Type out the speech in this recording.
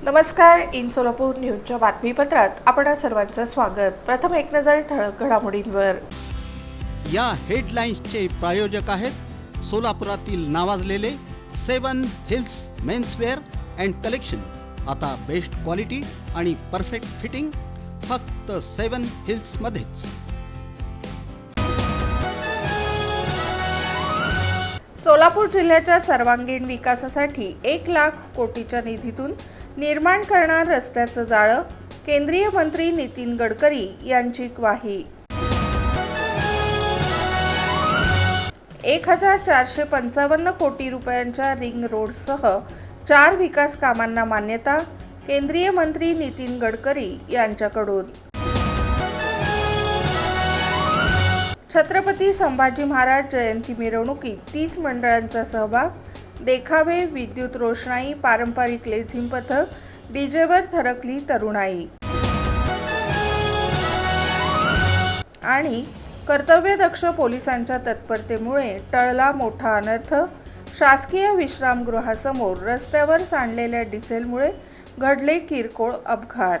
नमस्कार. इन सोलापूर न्यूजच्या बातमीपत्रात आपणा सर्वांचं स्वागत. प्रथम एक नजर ठळक घडामोडींवर. या हेडलाईन्सचे प्रायोजक आहेत सोलापुरातील नावाजलेले 7 हिल्स मेन्सवेअर अँड कलेक्शन. आता बेस्ट क्वालिटी आणि परफेक्ट फिटिंग फक्त 7 हिल्स मध्येच. सोलापूर जिल्ह्याच्या सर्वांगीण विकासासाठी 1 लाख कोटीच्या निधीतून निर्माण करणार रस्त्याचं जाळं. केंद्रीय मंत्री नितीन गडकरी यांची ग्वाही. 1455 कोटी रुपयांच्या रिंग रोडसह 4 विकास कामांना मान्यता. केंद्रीय मंत्री नितीन गडकरी यांच्याकडून. छत्रपती संभाजी महाराज जयंती मिरवणुकीत 30 मंडळांचा सहभाग. देखावे, विद्युत रोषणाई, पारंपरिक लेझिम पथक, डीजेवर थरकली तरुणाई. आणि कर्तव्यदक्ष पोलिसांच्या तत्परतेमुळे टळला मोठा अनर्थ. शासकीय विश्रामगृहासमोर रस्त्यावर सांडलेल्या डिझेलमुळे घडले किरकोळ अपघात.